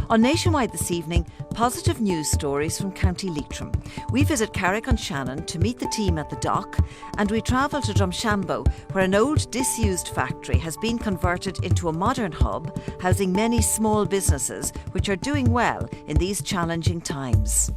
On Nationwide this evening, positive news stories from County Leitrim. We visit Carrick-on-Shannon to meet the team at the dock, and we travel to Drumshanbo, where an old disused factory has been converted into a modern hub, housing many small businesses which are doing well in these challenging times.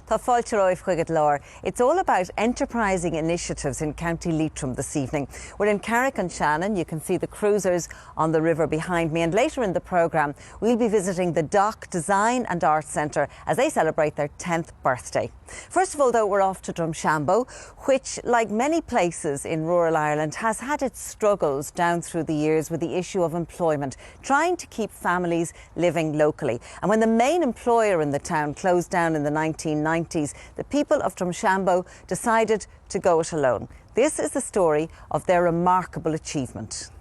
Tá fáilte roimh chuig lár. It's all about enterprising initiatives in County Leitrim this evening. We're in Carrick-on-Shannon. You can see the cruisers on the river behind me, and later in the programme we'll be visiting the Dock Design and Arts Centre as they celebrate their 10th birthday. First of all, though, we're off to Drumshanbo, which, like many places in rural Ireland, has had its struggles down through the years with the issue of employment, trying to keep families living locally. And when the main employer in the town closed down in the 1990s, the people of Drumshanbo decided to go it alone. This is the story of their remarkable achievement.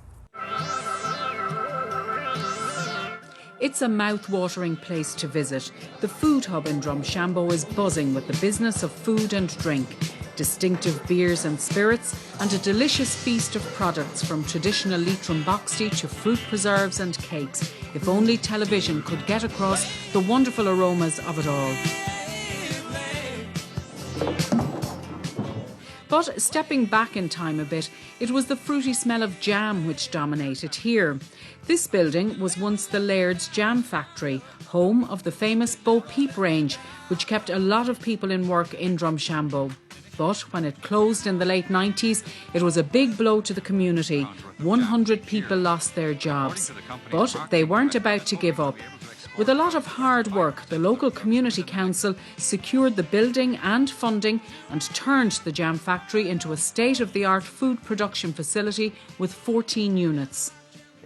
It's a mouth-watering place to visit. The food hub in Drumshanbo is buzzing with the business of food and drink, distinctive beers and spirits, and a delicious feast of products from traditional Leitrim boxty to fruit preserves and cakes. If only television could get across the wonderful aromas of it all. But stepping back in time a bit, it was the fruity smell of jam which dominated here. This building was once the Laird's Jam Factory, home of the famous Bo Peep range, which kept a lot of people in work in Drumshanbo. But when it closed in the late 90s, it was a big blow to the community. 100 people lost their jobs. But they weren't about to give up. With a lot of hard work, the local community council secured the building and funding and turned the jam factory into a state-of-the-art food production facility with 14 units.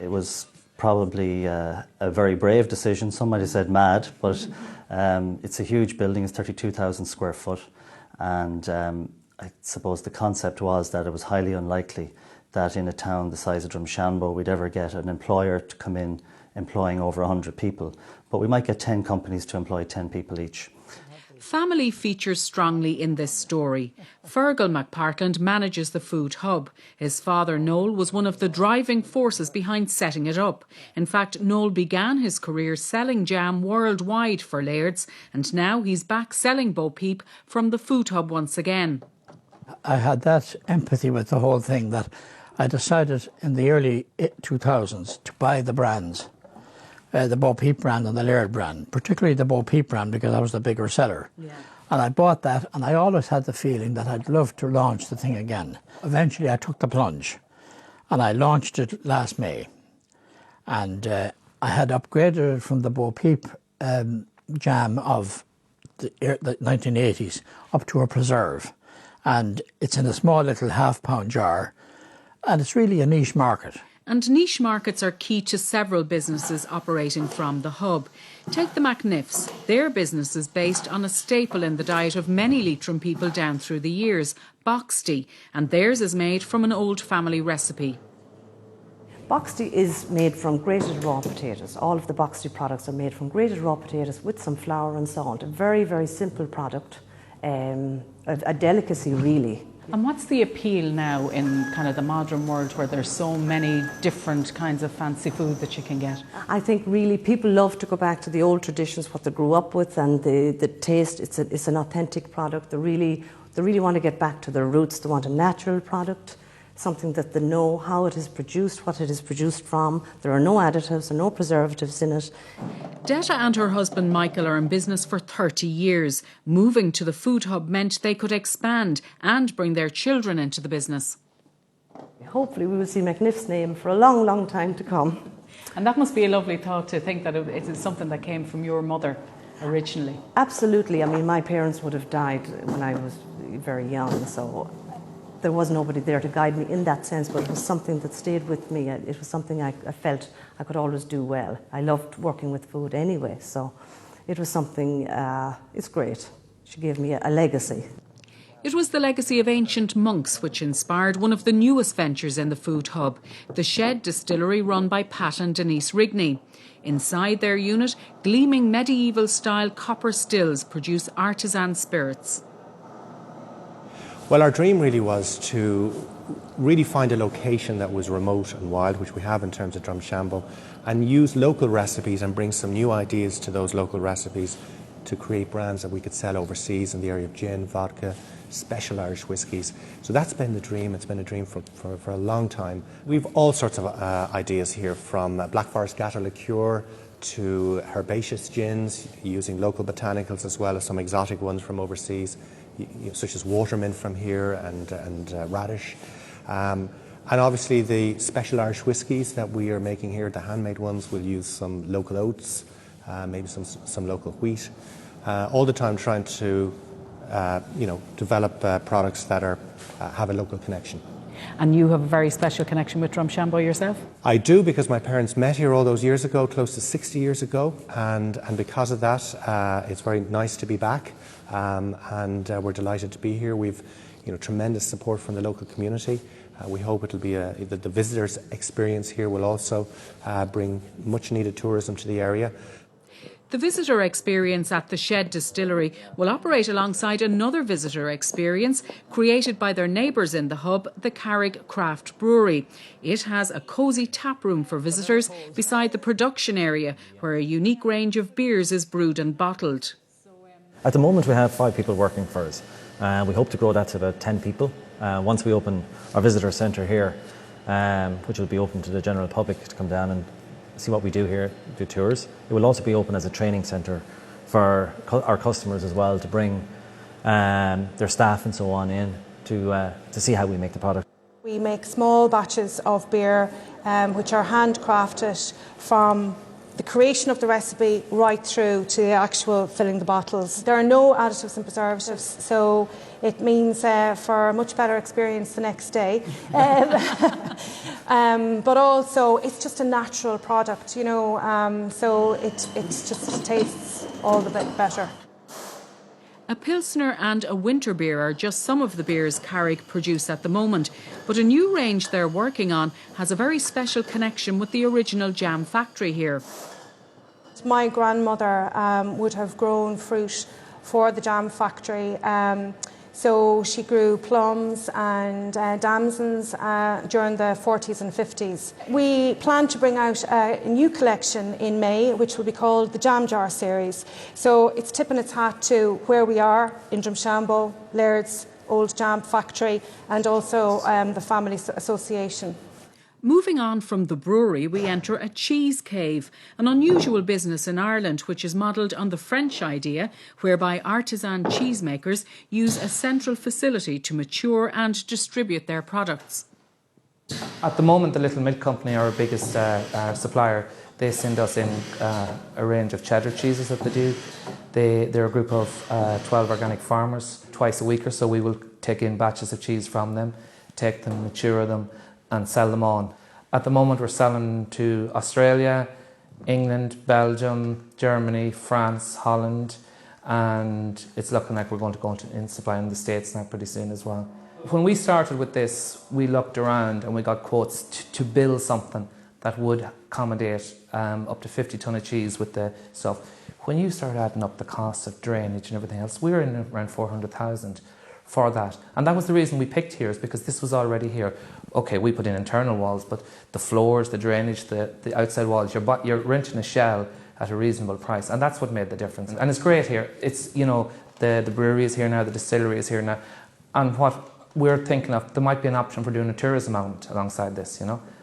It was probably a very brave decision. Somebody said mad, but it's a huge building. It's 32,000 square foot, and I suppose the concept was that it was highly unlikely that in a town the size of Drumshanbo we'd ever get an employer to come in employing over 100 people, but we might get 10 companies to employ 10 people each. Family features strongly in this story. Fergal McPartland manages the food hub. His father Noel was one of the driving forces behind setting it up. In fact, Noel began his career selling jam worldwide for Laird's, and now he's back selling Bo Peep from the food hub once again. I had that empathy with the whole thing that I decided in the early 2000s to buy the brands. The Bo Peep brand and the Laird brand, particularly the Bo Peep brand because I was the bigger seller. Yeah. And I bought that, and I always had the feeling that I'd love to launch the thing again. Eventually I took the plunge and I launched it last May. And I had upgraded it from the Bo Peep jam of the 1980s up to a preserve. And it's in a small little half-pound jar, and it's really a niche market. And niche markets are key to several businesses operating from the hub. Take the McNiffs. Their business is based on a staple in the diet of many Leitrim people down through the years, boxty, and theirs is made from an old family recipe. Boxty is made from grated raw potatoes. All of the boxty products are made from grated raw potatoes with some flour and salt. A very, very simple product, a delicacy really. And what's the appeal now in kind of the modern world where there's so many different kinds of fancy food that you can get? I think really people love to go back to the old traditions, what they grew up with, and the taste. It's an authentic product. They really want to get back to their roots. They want a natural product, something that they know how it is produced, what it is produced from. There are no additives and no preservatives in it. Detta and her husband Michael are in business for 30 years. Moving to the food hub meant they could expand and bring their children into the business. Hopefully we will see McNiff's name for a long, long time to come. And that must be a lovely thought to think that it is something that came from your mother originally. Absolutely. I mean, my parents would have died when I was very young, so there was nobody there to guide me in that sense, but it was something that stayed with me. It was something I felt I could always do well. I loved working with food anyway, so it was something, it's great. She gave me a legacy. It was the legacy of ancient monks which inspired one of the newest ventures in the food hub, the Shed Distillery run by Pat and Denise Rigney. Inside their unit, gleaming medieval-style copper stills produce artisan spirits. Well, our dream really was to really find a location that was remote and wild, which we have in terms of Drumshanbo, and use local recipes and bring some new ideas to those local recipes to create brands that we could sell overseas in the area of gin, vodka, special Irish whiskies. So that's been the dream. It's been a dream for a long time. We've all sorts of ideas here, from Black Forest Gatter liqueur to herbaceous gins, using local botanicals as well as some exotic ones from overseas, such as watermint from here and radish. And obviously the special Irish whiskies that we are making here, the handmade ones, will use some local oats, maybe some local wheat. All the time trying to develop products that have a local connection. And you have a very special connection with Drumshanbo yourself? I do, because my parents met here all those years ago, close to 60 years ago, and because of that, it's very nice to be back, and we're delighted to be here. We've tremendous support from the local community. We hope it'll be that the visitors' experience here will also bring much needed tourism to the area. The visitor experience at the Shed Distillery will operate alongside another visitor experience created by their neighbours in the hub, the Carrick Craft Brewery. It has a cosy tap room for visitors beside the production area, where a unique range of beers is brewed and bottled. At the moment we have 5 people working for us. We hope to grow that to about 10 people once we open our visitor centre here, which will be open to the general public to come down and see what we do here, do tours. It will also be open as a training centre for our customers as well, to bring their staff and so on in to see how we make the product. We make small batches of beer which are handcrafted from the creation of the recipe right through to the actual filling the bottles. There are no additives and preservatives, so it means for a much better experience the next day. But also it's just a natural product, so it just tastes all the bit better. A Pilsner and a winter beer are just some of the beers Carrick produce at the moment, but a new range they're working on has a very special connection with the original jam factory here. My grandmother would have grown fruit for the jam factory, so she grew plums and damsons during the 40s and 50s. We plan to bring out a new collection in May, which will be called the Jam Jar series. So it's tipping its hat to where we are in Drumshanbo, Laird's old jam factory, and also the family association. Moving on from the brewery, we enter a cheese cave, an unusual business in Ireland which is modelled on the French idea, whereby artisan cheesemakers use a central facility to mature and distribute their products. At the moment, the Little Milk Company are our biggest supplier. They send us in a range of cheddar cheeses that they do. They're a group of 12 organic farmers. Twice a week or so we will take in batches of cheese from them, take them, mature them, and sell them on. At the moment we're selling to Australia, England, Belgium, Germany, France, Holland, and it's looking like we're going to go in supply in the States now pretty soon as well. When we started with this, we looked around and we got quotes to build something that would accommodate up to 50 tonne of cheese with the stuff. When you start adding up the cost of drainage and everything else, we were in around 400,000 for that. And that was the reason we picked here, is because this was already here. Okay, we put in internal walls, but the floors, the drainage, the outside walls, you're renting a shell at a reasonable price, and that's what made the difference. And it's great here. It's, the brewery is here now, the distillery is here now, and what we're thinking of, there might be an option for doing a tourism element alongside this,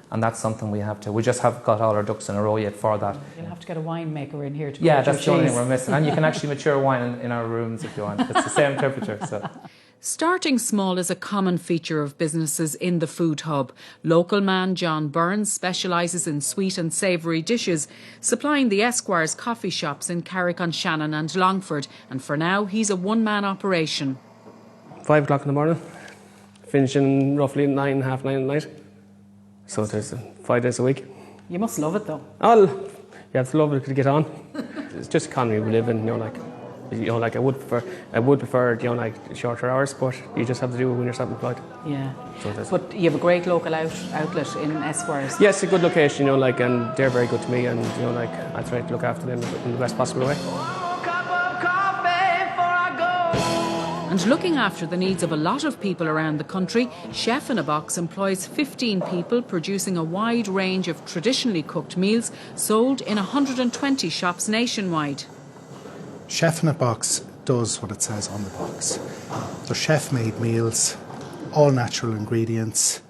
and that's something we just have got all our ducks in a row yet for that. You'll have to get a winemaker in here to Yeah, that's the only thing we're missing. And you can actually mature wine in our rooms if you want. It's the same temperature, so. Starting small is a common feature of businesses in the food hub. Local man John Burns specialises in sweet and savoury dishes, supplying the Esquire's coffee shops in Carrick-on-Shannon and Longford, and for now he's a one-man operation. 5 o'clock in the morning, finishing roughly 9, half 9 at night. So there's 5 days a week. You must love it though. Oh, you have to love it to get on. It's just the economy we live in, I would prefer, shorter hours, but you just have to do it when you're self-employed. Yeah. But you have a great local outlet in Esquires. Yes, a good location, and they're very good to me, and I try to look after them in the best possible way. And And looking after the needs of a lot of people around the country, Chef in a Box employs 15 people producing a wide range of traditionally cooked meals sold in 120 shops nationwide. Chef in a Box does what it says on the box. They're chef-made meals, all natural ingredients,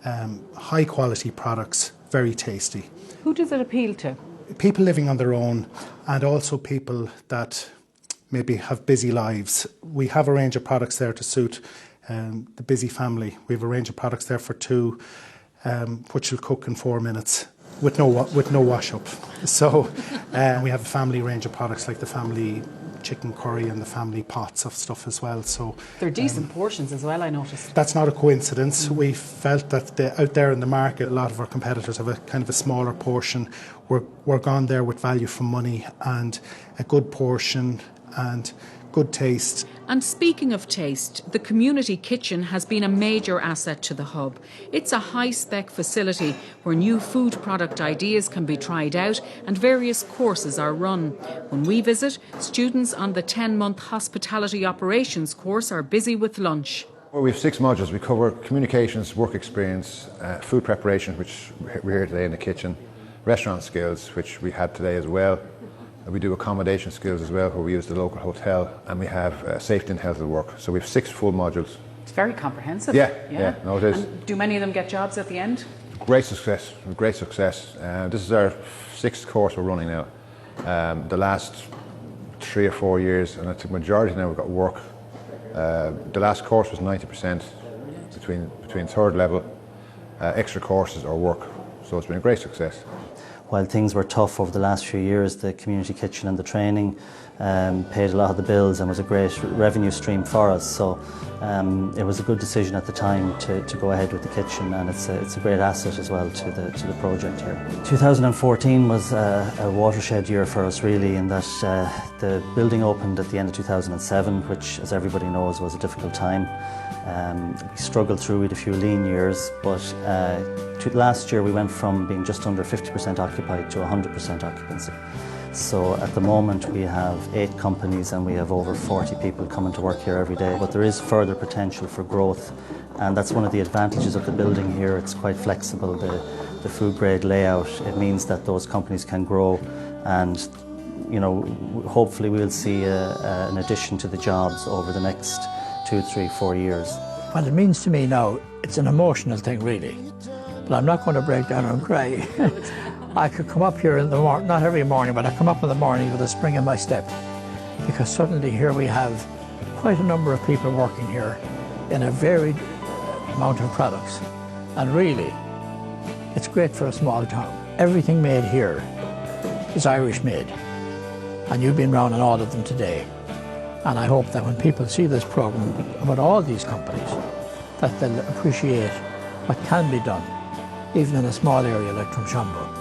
high quality products, very tasty. Who does it appeal to? People living on their own, and also people that maybe have busy lives. We have a range of products there to suit the busy family. We have a range of products there for two, which will cook in 4 minutes with no wash up. So we have a family range of products like the family chicken curry and the family pots of stuff as well. So they're decent portions as well, I noticed. That's not a coincidence. We felt that out there in the market, a lot of our competitors have a kind of a smaller portion. We're gone there with value for money and a good portion and good taste. And speaking of taste, the community kitchen has been a major asset to the hub. It's a high-spec facility where new food product ideas can be tried out and various courses are run. When we visit, students on the 10-month hospitality operations course are busy with lunch. Well, we have 6 modules. We cover communications, work experience, food preparation, which we're here today in the kitchen, restaurant skills, which we had today as well. We do accommodation skills as well, where we use the local hotel, and we have safety and health at work. So we have 6 full modules. It's very comprehensive. Yeah, no, it is. And do many of them get jobs at the end? Great success, great success. This is our 6th course we're running now. The last 3 or 4 years, and I think majority now we've got work. The last course was 90% between 3rd level, extra courses or work. So it's been a great success. While things were tough over the last few years, the community kitchen and the training paid a lot of the bills and was a great revenue stream for us. So it was a good decision at the time to go ahead with the kitchen, and it's a great asset as well to the project here. 2014 was a watershed year for us, really, in that the building opened at the end of 2007, which, as everybody knows, was a difficult time. We struggled through it a few lean years, but last year we went from being just under 50% occupied to 100% occupancy. So at the moment we have 8 companies and we have over 40 people coming to work here every day. But there is further potential for growth, and that's one of the advantages of the building here. It's quite flexible, the food grade layout. It means that those companies can grow, and hopefully we'll see an addition to the jobs over the next 2, 3, 4 years. What it means to me now, it's an emotional thing really, but I'm not going to break down and cry. I could come up here in the morning, not every morning, but I come up in the morning with a spring in my step, because suddenly here we have quite a number of people working here in a varied amount of products, and really it's great for a small town. Everything made here is Irish made, and you've been round on all of them today. And I hope that when people see this programme about all these companies, that they'll appreciate what can be done, even in a small area like Drumshanbo.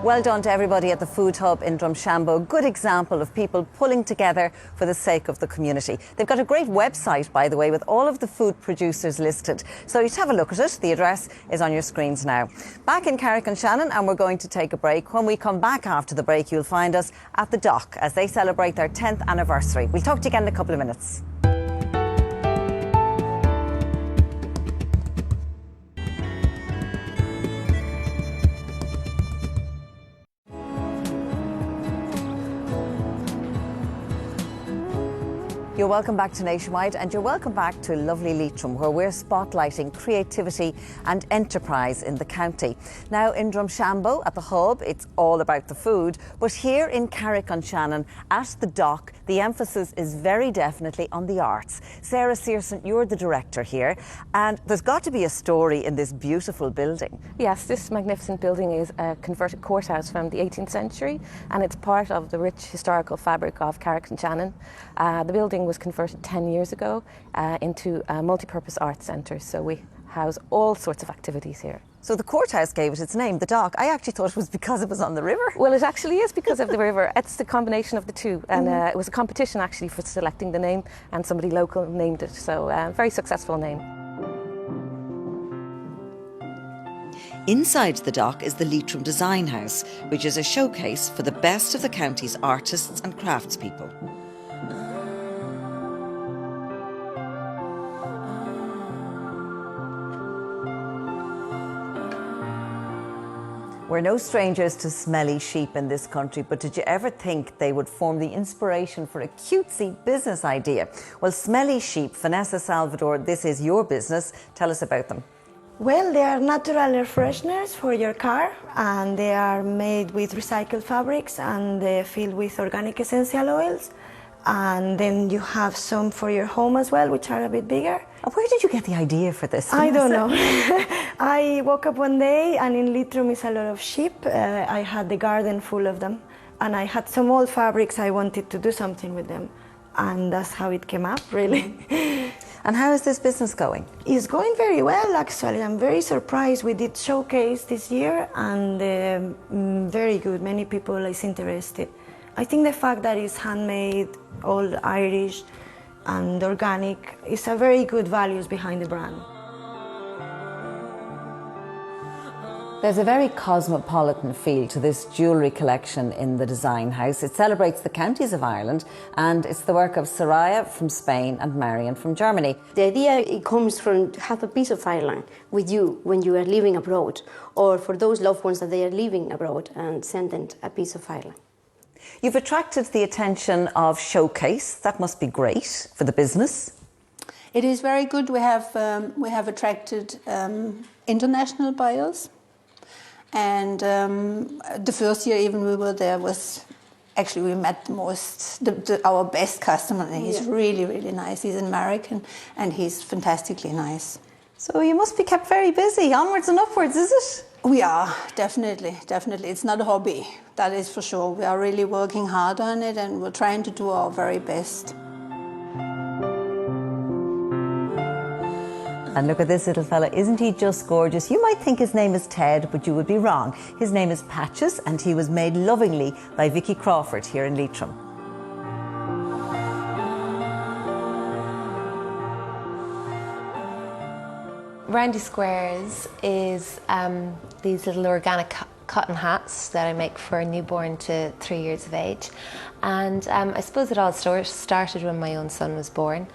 Well done to everybody at the Food Hub in Drumshanbo. Good example of people pulling together for the sake of the community. They've got a great website, by the way, with all of the food producers listed. So you should have a look at it. The address is on your screens now. Back in Carrick-on-Shannon, and we're going to take a break. When we come back after the break, you'll find us at the Dock as they celebrate their 10th anniversary. We'll talk to you again in a couple of minutes. You're welcome back to Nationwide, and you're welcome back to lovely Leitrim, where we're spotlighting creativity and enterprise in the county. Now in Drumshanbo at the Hub, it's all about the food, but here in Carrick-on-Shannon at the Dock, the emphasis is very definitely on the arts. Sarah Searson, you're the director here, and there's got to be a story in this beautiful building. Yes, this magnificent building is a converted courthouse from the 18th century, and it's part of the rich historical fabric of Carrick-on-Shannon. The building was converted 10 years ago into a multi-purpose arts centre, so we house all sorts of activities here. So the courthouse gave it its name, the Dock. I actually thought it was because it was on the river. Well, it actually is because of the river. It's the combination of the two, and it was a competition actually for selecting the name, and somebody local named it, so very successful name. Inside the dock is the Leitrim Design House, which is a showcase for the best of the county's artists and craftspeople. We're no strangers to smelly sheep in this country, but did you ever think they would form the inspiration for a cutesy business idea? Well, Smelly Sheep, Vanessa Salvador, this is your business. Tell us about them. Well, they are natural air fresheners for your car, and they are made with recycled fabrics and filled with organic essential oils. And then you have some for your home as well, which are a bit bigger. Where did you get the idea for this? I don't know. I woke up one day, and in Leitrim is a lot of sheep. I had the garden full of them, and I had some old fabrics. I wanted to do something with them, and that's how it came up, really. And how is this business going? It's going very well, actually. I'm very surprised. We did showcase this year, and very good. Many people is interested. I think the fact that it's handmade, all Irish and organic, is a very good values behind the brand. There's a very cosmopolitan feel to this jewellery collection in the Design House. It celebrates the counties of Ireland, and it's the work of Soraya from Spain and Marion from Germany. The idea it comes from to have a piece of Ireland with you when you are living abroad, or for those loved ones that they are living abroad, and send them a piece of Ireland. You've attracted the attention of Showcase. That must be great for the business. It is very good. We have attracted international buyers, and the first year even we were there was actually we met our best customer. And he's really, really nice. He's an American, and he's fantastically nice. So you must be kept very busy, onwards and upwards, is it? We are, definitely. It's not a hobby, that is for sure. We are really working hard on it, and we're trying to do our very best. And look at this little fella, isn't he just gorgeous? You might think his name is Ted, but you would be wrong. His name is Patches, and he was made lovingly by Vicky Crawford here in Leitrim. Randy Squares is these little organic cotton hats that I make for a newborn to 3 years of age. And I suppose it all started when my own son was born.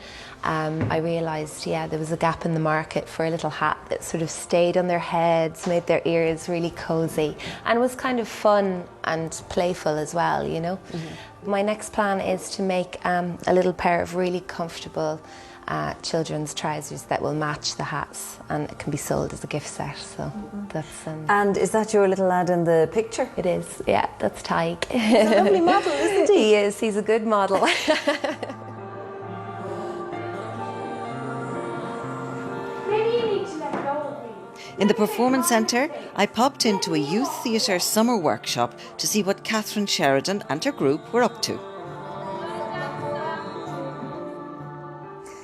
I realised, there was a gap in the market for a little hat that sort of stayed on their heads, made their ears really cosy, and was kind of fun and playful as well, you know. Mm-hmm. My next plan is to make a little pair of really comfortable children's trousers that will match the hats, and it can be sold as a gift set. So that's. And is that your little lad in the picture? It is. Yeah, that's Tyke. He's a lovely model, isn't he? He is. He's a good model. In the Performance Centre, I popped into a youth theatre summer workshop to see what Catherine Sheridan and her group were up to.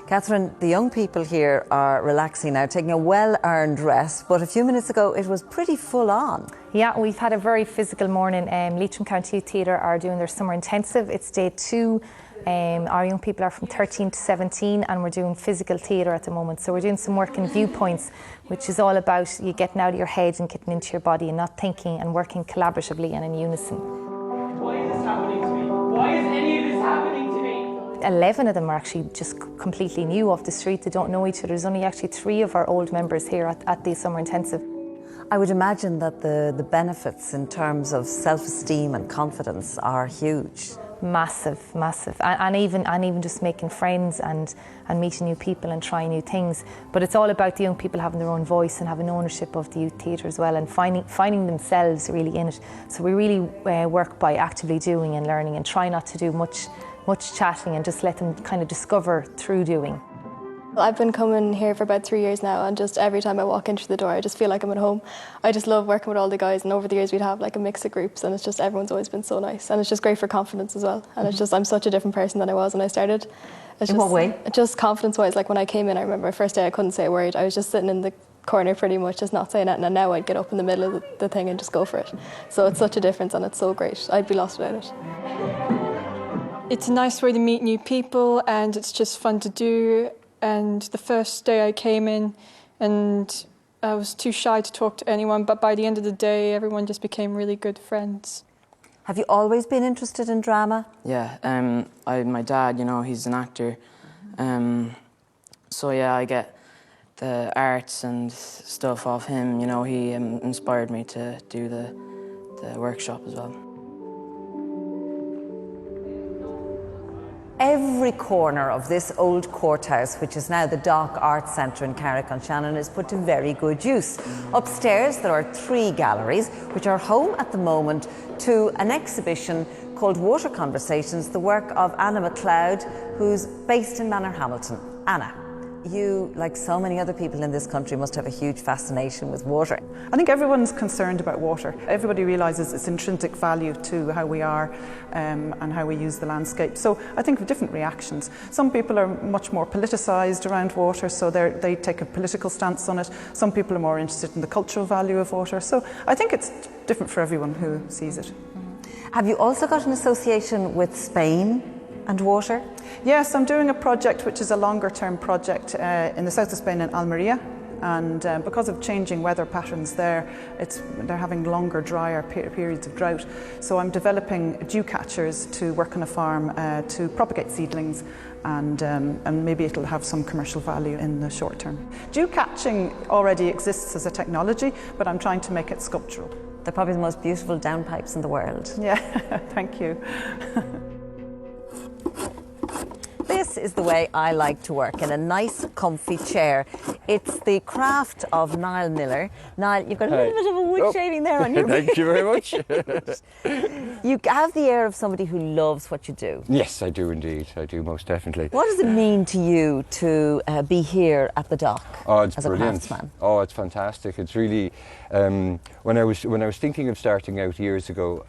Catherine, the young people here are relaxing now, taking a well-earned rest, but a few minutes ago it was pretty full on. Yeah, we've had a very physical morning. Leitrim County Youth Theatre are doing their summer intensive. It's day 2. Our young people are from 13 to 17, and we're doing physical theatre at the moment. So we're doing some work in viewpoints, which is all about you getting out of your head and getting into your body and not thinking, and working collaboratively and in unison. Why is this happening to me? Why is any of this happening to me? 11 of them are actually just completely new off the street. They don't know each other. There's only actually 3 of our old members here at the summer intensive. I would imagine that the benefits in terms of self-esteem and confidence are huge. Massive, massive, and even just making friends and meeting new people and trying new things. But it's all about the young people having their own voice and having ownership of the youth theatre as well, and finding themselves really in it. So we really work by actively doing and learning, and try not to do much chatting, and just let them kind of discover through doing. I've been coming here for about 3 years now, and just every time I walk into the door I just feel like I'm at home. I just love working with all the guys, and over the years we'd have like a mix of groups, and it's just everyone's always been so nice, and it's just great for confidence as well. And it's just, I'm such a different person than I was when I started. In what way? Just confidence wise. Like when I came in, I remember my first day I couldn't say a word. I was just sitting in the corner pretty much, just not saying anything, and now I'd get up in the middle of the thing and just go for it. So it's such a difference, and it's so great. I'd be lost without it. It's a nice way to meet new people, and it's just fun to do. And the first day I came in, and I was too shy to talk to anyone, but by the end of the day, everyone just became really good friends. Have you always been interested in drama? Yeah, my dad, you know, he's an actor. So yeah, I get the arts and stuff off him. You know, he inspired me to do the workshop as well. Every corner of this old courthouse, which is now the Dock Arts Centre in Carrick-on-Shannon, is put to very good use. Upstairs there are 3 galleries, which are home at the moment to an exhibition called Water Conversations, the work of Anna MacLeod, who's based in Manorhamilton. Anna, you, like so many other people in this country, must have a huge fascination with water. I think everyone's concerned about water. Everybody realises its intrinsic value to how we are and how we use the landscape. So I think of different reactions. Some people are much more politicised around water, so they take a political stance on it. Some people are more interested in the cultural value of water. So I think it's different for everyone who sees it. Have you also got an association with Spain and water? Yes, I'm doing a project which is a longer term project in the south of Spain in Almería, and because of changing weather patterns there, they're having longer, drier periods of drought. So I'm developing dew catchers to work on a farm to propagate seedlings, and maybe it'll have some commercial value in the short term. Dew catching already exists as a technology, but I'm trying to make it sculptural. They're probably the most beautiful downpipes in the world. Yeah, thank you. This is the way I like to work, in a nice, comfy chair. It's the craft of Niall Miller. Niall, you've got a little bit of a wood shaving there on your Thank you very much. You have the air of somebody who loves what you do. Yes, I do indeed. I do, most definitely. What does it mean to you to be here at the dock it's as brilliant. a craftsman? Oh, it's fantastic. It's really when I was thinking of starting out years ago,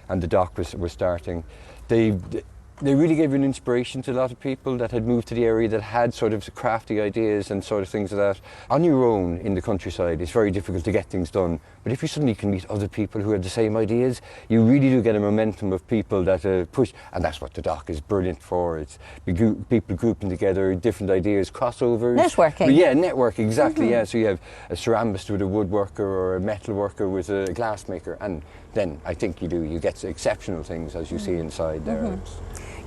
and the dock was starting, they really gave an inspiration to a lot of people that had moved to the area that had sort of crafty ideas and sort of things like that. On your own in the countryside, it's very difficult to get things done. But if you suddenly can meet other people who have the same ideas, you really do get a momentum of people that push. And that's what the dock is brilliant for. It's people grouping together, different ideas, crossovers. Networking. Yeah, networking, exactly. Yeah, so you have a ceramist with a woodworker or a metal worker with a glassmaker. And then I think you get exceptional things as you see inside there.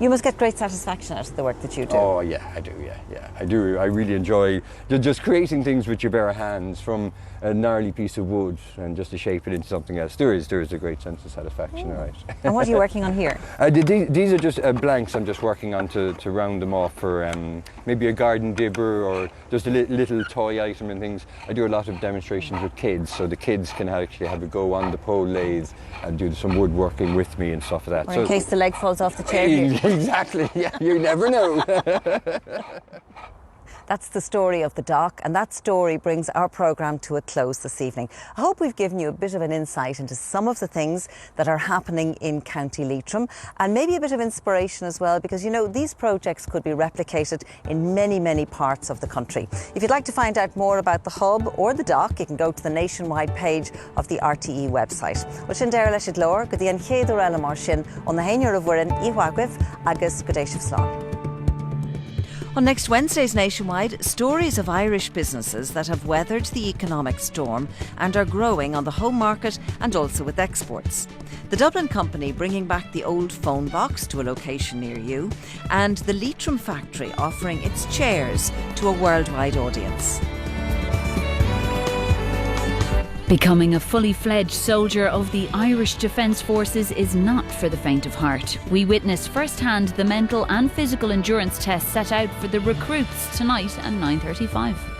You must get great satisfaction out of the work that you do. Oh yeah, I do. Yeah, I do. I really enjoy just creating things with your bare hands, from a gnarly piece of wood, and just to shape it into something else. There is a great sense of satisfaction, right? And what are you working on here? These are just blanks. I'm just working on to round them off for maybe a garden dibber or just a little toy item and things. I do a lot of demonstrations with kids, so the kids can actually have a go on the pole lathe and do some woodworking with me and stuff like that. Or in case the leg falls off the chair here. Exactly, yeah, you never know. That's the story of the dock, and that story brings our programme to a close this evening. I hope we've given you a bit of an insight into some of the things that are happening in County Leitrim, and maybe a bit of inspiration as well, because you know these projects could be replicated in many, many parts of the country. If you'd like to find out more about the hub or the dock, you can go to the nationwide page of the RTE website. Well, sin deir leis lór, go dtí an chéadú eile mar sin, on the héinear of Wirrin, Ihuagwif, agus Godéisih Slán. On next Wednesday's Nationwide, stories of Irish businesses that have weathered the economic storm and are growing on the home market and also with exports. The Dublin company bringing back the old phone box to a location near you, and the Leitrim factory offering its chairs to a worldwide audience. Becoming a fully fledged soldier of the Irish Defence Forces is not for the faint of heart. We witnessed firsthand the mental and physical endurance tests set out for the recruits tonight at 9:35.